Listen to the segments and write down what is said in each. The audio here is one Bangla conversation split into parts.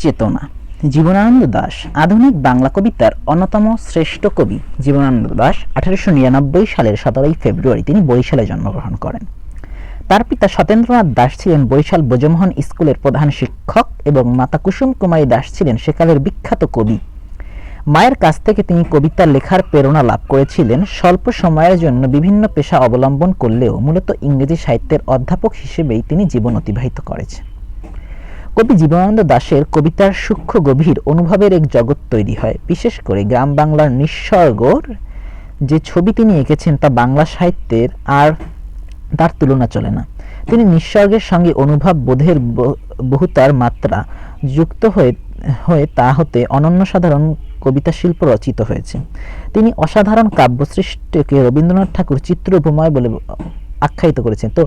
চেতনা। জীবনানন্দ দাশ আধুনিক বাংলা কবিতার অন্যতম শ্রেষ্ঠ কবি। জীবনানন্দ দাশ 1899 সালের 17 ফেব্রুয়ারি তিনি বরিশালে জন্মগ্রহণ করেন। তার পিতা সত্যেন্দ্রনাথ দাশ ছিলেন বরিশাল ব্রজমোহন স্কুলের প্রধান শিক্ষক এবং মাতা কুসুম কুমারী দাশ ছিলেন সেকালের বিখ্যাত কবি। মায়ের কাছ থেকে তিনি কবিতা লেখার প্রেরণা লাভ করেছিলেন। স্বল্প সময়ের জন্য বিভিন্ন পেশা অবলম্বন করলেও মূলত ইংরেজি সাহিত্যের অধ্যাপক হিসেবেই তিনি জীবন অতিবাহিত করেছেন। কবি জীবনানন্দ দাশের কবিতার সূক্ষ্ম গভীর অনুভবের এক জগৎ তৈরি হয়। বিশেষ করে গ্রাম বাংলার নিঃস্বর্গর যে ছবি তিনি এঁকেছেন তা বাংলা সাহিত্যের আর তার তুলনা চলে না। তিনি নিঃস্বর্গের সঙ্গে অনুভব বোধের বহুতার মাত্রা যুক্ত হয়ে তা হতে অনন্য সাধারণ কবিতা শিল্প রচিত হয়েছে। তিনি অসাধারণ কাব্য সৃষ্টিকে রবীন্দ্রনাথ ঠাকুর চিত্র উপময় বলে আখ্যায়িত করেছেন। তো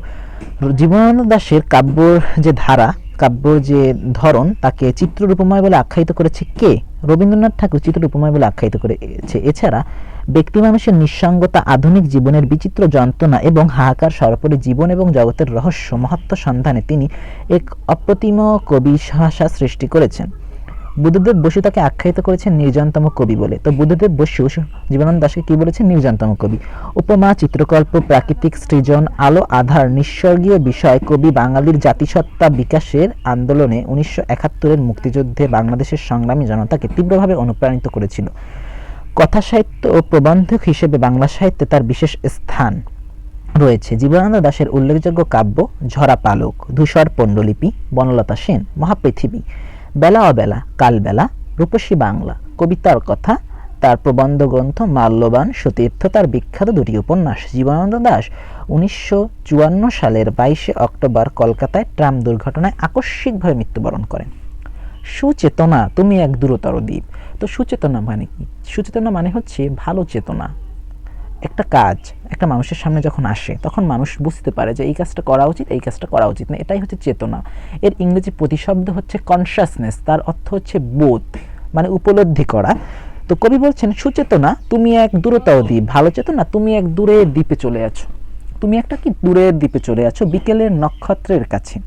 জীবনানন্দ দাশের কাব্যর যে ধারা, কাব্যর যে ধরন, তাকে চিত্ররূপময় বলে আখ্যায়িত করেছে কে? রবীন্দ্রনাথ ঠাকুর চিত্ররূপময় বলে আখ্যায়িত করেছে। এছাড়া ব্যক্তি মানুষের নিঃসঙ্গতা, আধুনিক জীবনের বিচিত্র যন্ত্রণা এবং হাহাকার সর্বোপরি জীবন এবং জগতের রহস্য মহত্ব সন্ধানে তিনি এক অপ্রতিম কবি ভাষা সৃষ্টি করেছেন। বুদ্ধদেব বসু তাকে আখ্যায়িত করেছেন নির্জনতম কবি বলে। তো বুদ্ধদেব বসু জীবনানন্দ দাশকে কি বলেছেন? নির্জনতম কবি। উপমা, চিত্রকল্প, প্রাকৃতিক সৃজন, আলো আধার, নিঃস্বর্গীয় বিষয় কবি বাঙালির জাতিসত্তা বিকাশের আন্দোলনে 1971-এর মুক্তিযুদ্ধে বাংলাদেশের সংগ্রামী জনতাকে তীব্রভাবে অনুপ্রাণিত করেছিল। কথা সাহিত্য ও প্রবন্ধক হিসেবে বাংলা সাহিত্যে তার বিশেষ স্থান রয়েছে। জীবনানন্দ দাশের উল্লেখযোগ্য কাব্য ঝরা পালক, ধূসর পণ্ডলিপি, বনলতা সেন, মহাপৃথিবী, বেলা অবেলা, কালবেলা, রূপসী বাংলা, কবিতার কথা, তার প্রবন্ধ গ্রন্থ মাল্যবান, সতীর্থ তার বিখ্যাত দুটি উপন্যাস। জীবনানন্দ দাশ 1954 সালের 22 অক্টোবর কলকাতায় ট্রাম দুর্ঘটনায় আকস্মিকভাবে মৃত্যুবরণ করেন। সুচেতনা তুমি এক দূরতর দ্বীপ। তো সুচেতনা মানে কি? সুচেতনা মানে হচ্ছে ভালো চেতনা। একটা কাজ একটা মানুষের সামনে যখন আসে তখন মানুষ বুঝতে পারে যে এই কাজটা করা উচিত, এই কাজটা করা উচিত না। এটাই হচ্ছে চেতনা। এর ইংরেজি প্রতিশব্দ হচ্ছে কনসাসনেস। তার অর্থ হচ্ছে বোধ, মানে উপলব্ধি করা। তো কবি বলছেন সুচেতনা তুমি এক দূরতর দ্বীপ, ভালো চেতনা তুমি এক দূরের দ্বীপে চলে আছো। তুমি একটা কি দূরের দ্বীপে চলে আছো বিকেলের নক্ষত্রের কাছে।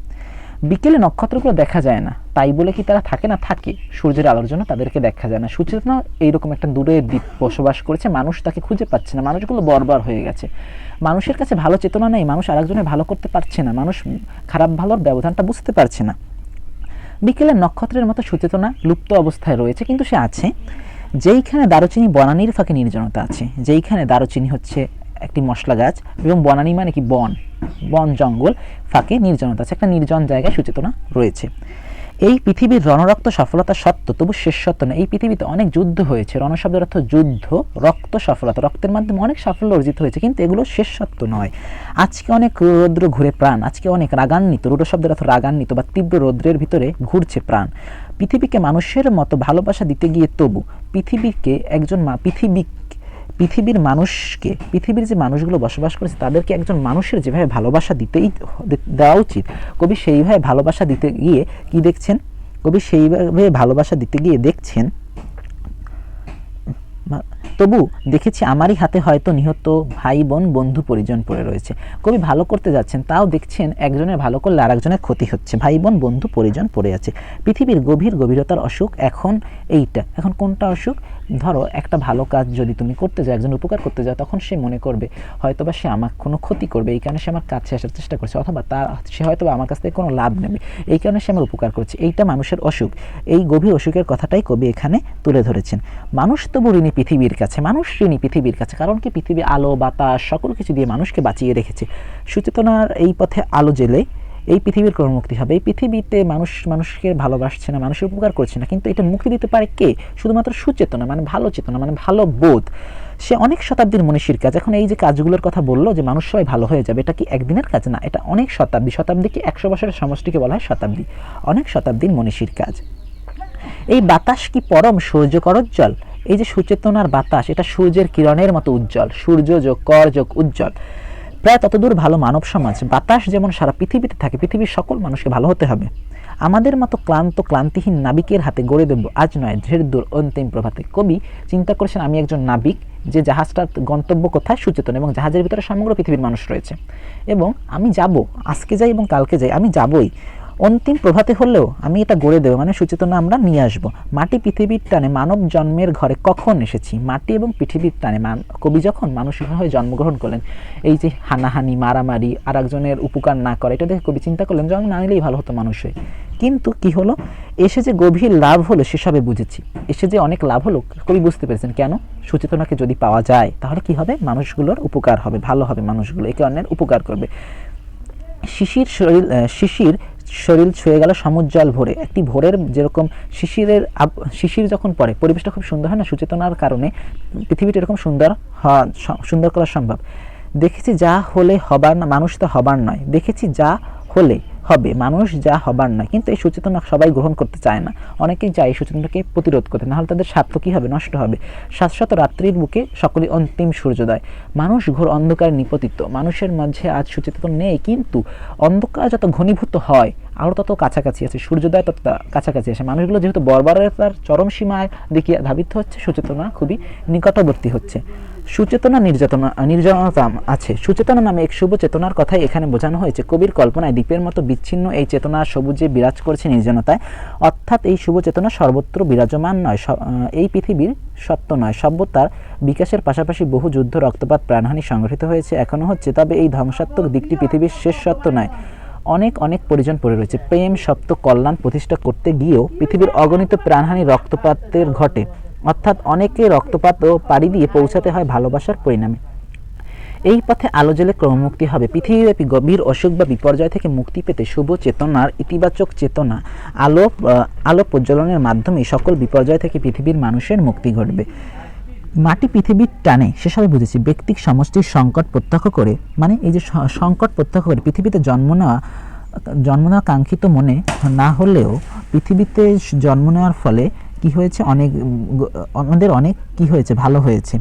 বিকেলে নক্ষত্রগুলো দেখা যায় না, তাই বলে কি তারা থাকে না? থাকে। সূর্যের আলোর জন্য তাদেরকে দেখা যায় না। সুচেতনা এইরকম একটা দূরের দ্বীপ বসবাস করেছে, মানুষ তাকে খুঁজে পাচ্ছে না। মানুষগুলো বর্বর হয়ে গেছে। মানুষের কাছে ভালো চেতনা নেই, মানুষ আরেকজনের ভালো করতে পারছে না, মানুষ খারাপ ভালোর ব্যবধানটা বুঝতে পারছে না। বিকেলের নক্ষত্রের মতো সুচেতনা লুপ্ত অবস্থায় রয়েছে, কিন্তু সে আছে। যেইখানে দারুচিনি বনানীর ফাঁকে নির্জনতা আছে, যেইখানে দারুচিনি হচ্ছে একটি মশলা গাছ এবং বনানী মানে কি বন, বন জঙ্গল, ফাঁকে নির্জনতা আছে, একটা নির্জন জায়গায় সুচেতনা রয়েছে। এই পৃথিবীর রণরক্ত সফলতা সত্য, তবু শেষ সত্য না। এই পৃথিবীতে অনেক যুদ্ধ হয়েছে, রণশব্দের অর্থ যুদ্ধ, রক্ত সফলতা, রক্তের মাধ্যমে অনেক সাফল্য অর্জিত হয়েছে, কিন্তু এগুলো শেষ সত্য নয়। আজকে অনেক রৌদ্র ঘুরে প্রাণ, আজকে অনেক রাগান্বিত, রৌদ্র শব্দের অর্থ রাগান্বিত বা তীব্র রৌদ্রের ভিতরে ঘুরছে প্রাণ। পৃথিবীকে মানুষের মতো ভালোবাসা দিতে গিয়ে তবু পৃথিবীকে একজন পৃথিবীর মানুষকে, পৃথিবীর যে মানুষগুলো বসবাস করেছে তাদেরকে একজন মানুষের যেভাবে ভালোবাসা দেওয়া উচিত, কবি সেইভাবে ভালোবাসা দিতে গিয়ে কি দেখছেন? কবি সেইভাবে ভালোবাসা দিতে গিয়ে দেখছেন তবু দেখেছি আমারই হাতে হয়তো নিহত ভাই বোন বন্ধু পরিজন পড়ে রয়েছে। কবি ভালো করতে যাচ্ছেন, তাও দেখছেন একজনের ভালো করলে আর একজনের ক্ষতি হচ্ছে, ভাই বোন বন্ধু পরিজন পড়ে আছে। পৃথিবীর গভীরতার অসুখ এখন এইটা। এখন কোনটা অসুখ? ধরো একটা ভালো কাজ যদি তুমি করতে যাও, একজন উপকার করতে যাও, তখন সে মনে করবে হয়তোবা সে আমার কোনো ক্ষতি করবে, এই কারণে সে আমার কাছে আসার চেষ্টা করছে, অথবা সে হয়তোবা আমার কাছ থেকে কোনো লাভ নেবে, এই কারণে সে আমার উপকার করছে। এইটা মানুষের অসুখ। এই গভীর অসুখের কথাটাই কবি এখানে তুলে ধরেছেন। মানুষ তবু ঋণী পৃথিবীর কাছে, মানুষ ঋণী পৃথিবীর কাছে, কারণ কি পৃথিবী আলো বাতাস সকল কিছু দিয়ে মানুষকে বাঁচিয়ে রেখেছে। সুচেতনার এই পথে আলো জ্বেলে এই পৃথিবীর কোনো মুক্তি হবে। এই পৃথিবীতে মানুষকে ভালোবাসছে না, মানুষের উপকার করছে না, কিন্তু এটা মুক্তি দিতে পারে কে? শুধুমাত্র সুচেতনা, মানে ভালো চেতনা, মানে ভালো বোধ। সে অনেক শতাব্দীর মনীষীর কাজ। এখন এই যে কাজগুলোর কথা বললো যে মানুষ সবাই ভালো হয়ে যাবে, এটা কি একদিনের কাজ না, এটা অনেক শতাব্দী। শতাব্দী কি 100 বছরের সমষ্টিকে বলা হয় শতাব্দী। অনেক শতাব্দীর মনীষীর কাজ। এই বাতাস কি পরম সূর্য করজ্জ্বল। এই যে সুচেতনার বাতাস, এটা সূর্যের কিরণের মতো উজ্জ্বল। সূর্য যোগ কর যোগ উজ্জ্বল, প্রায় ততদূর ভালো মানব সমাজ। বাতাস যেমন সারা পৃথিবীতে থাকে, পৃথিবীর সকল মানুষকে ভালো হতে হবে। আমাদের মতো ক্লান্তিহীন নাবিকের হাতে গড়ে দেব আজ নয় ঢের দূর অন্তিম প্রভাতে। কবি চিন্তা করেছেন আমি একজন নাবিক, যে জাহাজটার গন্তব্য কোথায়? সুচেতন, এবং জাহাজের ভিতরে সমগ্র পৃথিবীর মানুষ রয়েছে, এবং আমি যাব, আজকে যাই এবং কালকে যাই, আমি যাবই। অন্তিম প্রভাতে হলেও আমি এটা গড়ে দেবো, মানে সুচেতনা আমরা নিয়ে আসবো। মাটি পৃথিবীর টানে মানব জন্মের ঘরে কখন এসেছি, মাটি এবং পৃথিবীর টানে কবি যখন মানুষের হয়ে জন্মগ্রহণ করলেন, এই যে হানাহানি মারামারি আর একজনের উপকার না করে, এটা দেখে কবি চিন্তা করলেন জন্ম না নিলেই ভালো হতো মানুষ হয়ে। কিন্তু কি হলো, এসে যে গভীর লাভ হলো সেসবে বুঝেছি, এসে যে অনেক লাভ হলো কবি বুঝতে পেরেছেন। কেন? সুচেতনাকে যদি পাওয়া যায় তাহলে কি হবে, মানুষগুলোর উপকার হবে, ভালো হবে, মানুষগুলো একে অন্যের উপকার করবে। শিশির শরীর ছুঁয়ে গেল সমুজ্জ্বল ভোরে। একটি ভোরের যেরকম শিশির যখন পড়ে পরিবেশটা খুব সুন্দর হয় না, সুচেতনার কারণে পৃথিবীটা এরকম সুন্দর করা সম্ভব। দেখেছি যা হলে হবার না, মানুষ তা হবার নয়। দেখেছি যা হলে হবে, মানুষ যা হবার নয়। কিন্তু এই সচেতনা সবাই গ্রহণ করতে চায় না, অনেকেই চায় এই সচেতনতাকে প্রতিরোধ করতে, নাহলে তাদের স্বার্থ কী হবে, নষ্ট হবে। শাশ্বত রাত্রির বুকে সকলে অন্তিম সূর্যোদয়। মানুষ ঘোর অন্ধকার নিপতিত, মানুষের মাঝে আজ সচেতন নেই, কিন্তু অন্ধকার যত ঘনীভূত হয় আরও তত কাছাকাছি আছে, সূর্যোদয় তত কাছাকাছি আসে। মানুষগুলো যেহেতু বর্বরতার চরম সীমায় দিকে ধাবিত হচ্ছে, সচেতনা খুবই নিকটবর্তী হচ্ছে। সুচেতনা নির্জনতা আছে। সুচেতনা নামে এক শুভ চেতনার কথাই এখানে বোঝানো হয়েছে। কবির কল্পনায় দ্বীপের মতো বিচ্ছিন্ন এই চেতনা সবুজে বিরাজ করছে নির্জনতায়, অর্থাৎ এই শুভ চেতনা সর্বত্র বিরাজমান নয়, এই পৃথিবীর সত্য নয়। সভ্যতার বিকাশের পাশাপাশি বহু যুদ্ধ, রক্তপাত, প্রাণহানি সংঘটিত হয়েছে, এখনও হচ্ছে। তবে এই ধ্বংসাত্মক দিকটি পৃথিবীর শেষ সত্য নয়, অনেক পরিজন পড়ে রয়েছে। প্রেম, সত্য, কল্যাণ প্রতিষ্ঠা করতে গিয়েও পৃথিবীর অগণিত প্রাণহানি, রক্তপাতের ঘটে, অর্থাৎ অনেকে রক্তপাত ও পাড়ি দিয়ে পৌঁছাতে হয় ভালোবাসার পরিণামে। এই পথে আলো জ্বলে ক্রমমুক্তি হবে। পৃথিবীব্যাপী গভীর অসুখ বা বিপর্যয় থেকে মুক্তি পেতে শুভ চেতনার, ইতিবাচক চেতনা, আলো প্রজ্বলনের মাধ্যমে সকল বিপর্যয় থেকে পৃথিবীর মানুষের মুক্তি ঘটবে। মাটি পৃথিবীর টানে সেসবে বুঝেছি। ব্যক্তিক সমষ্টির সংকট প্রত্যক্ষ করে, মানে এই যে সংকট প্রত্যক্ষ করে পৃথিবীতে জন্ম নেওয়া কাঙ্ক্ষিত মনে না হলেও পৃথিবীতে জন্ম নেওয়ার ফলে কি হয়েছে, আমাদের অনেক কি হয়েছে, ভালো হয়েছে।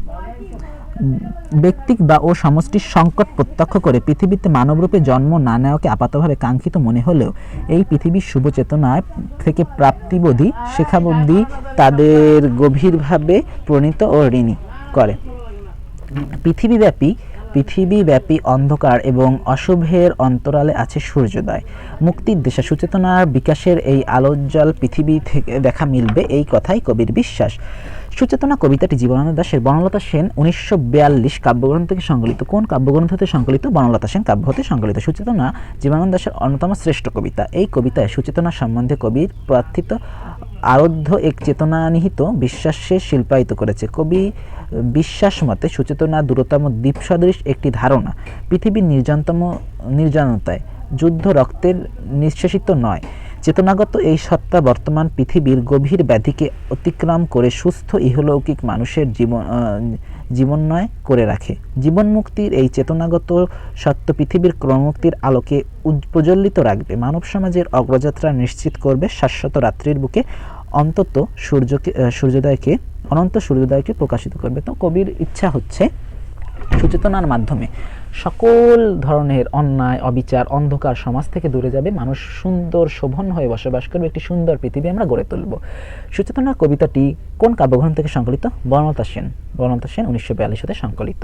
ব্যক্তিক বা ও সমষ্টির সংকট প্রত্যক্ষ করে পৃথিবীতে মানবরূপে জন্ম না নেওয়াকে আপাতভাবে কাঙ্ক্ষিত মনে হলেও এই পৃথিবীর শুভ চেতনায় থেকে প্রাপ্তিবোধী শেখাবুদ্ধি তাদের গভীরভাবে প্রণীত ও ঋণী করে। পৃথিবীব্যাপী অন্ধকার এবং অশুভের অন্তরালে আছে সূর্যোদয়। মুক্তির দিশা সুচেতনার বিকাশের এই আলোজ্জ্বল পৃথিবী থেকে দেখা মিলবে, এই কথাই কবির বিশ্বাস। সুচেতনা কবিতাটি জীবনানন্দ দাশের বনলতা সেন 1942 কাব্যগ্রন্থ থেকে সংকলিত। কোন কাব্যগ্রন্থ হতে সংকলিত? বনলতা সেন কাব্য হতে সংকলিত। সুচেতনা জীবনানন্দ দাশের অন্যতম শ্রেষ্ঠ কবিতা। এই কবিতায় সুচেতনা সম্বন্ধে কবির প্রার্থিত আরাধ্য এক চেতনানিহিত বিশ্বাসে শিল্পায়িত করেছে। কবি বিশ্বাস মতে সুচেতনা দূরতম দ্বীপ সদৃশ একটি ধারণা, পৃথিবীর নির্জনতায় যুদ্ধ রক্তের নিঃশেষিত নয়। চেতনাগত এই সত্তা বর্তমান পৃথিবীর গভীর ব্যাধিকে অতিক্রম করে সুস্থ ইহলৌকিক মানুষের জীবনময় করে রাখে। জীবন মুক্তির এই চেতনাগত সত্য পৃথিবীর ক্রমমুক্তির আলোকে প্রজ্বলিত রাখবে, মানব সমাজের অগ্রযাত্রা নিশ্চিত করবে। শাশ্বত রাত্রির বুকে অনন্ত সূর্যোদয়কে প্রকাশিত করবে। তো কবির ইচ্ছা হচ্ছে সুচেতনার মাধ্যমে সকল ধরনের অন্যায়, অবিচার, অন্ধকার সমাজ থেকে দূরে যাবে, মানুষ সুন্দর শোভন হয়ে বসবাস করবে, একটি সুন্দর পৃথিবী আমরা গড়ে তুলব। সুচেতনার কবিতাটি কোন কাব্যগ্রন্থ থেকে সংকলিত? বনলতা সেন 1942 সালে সংকলিত।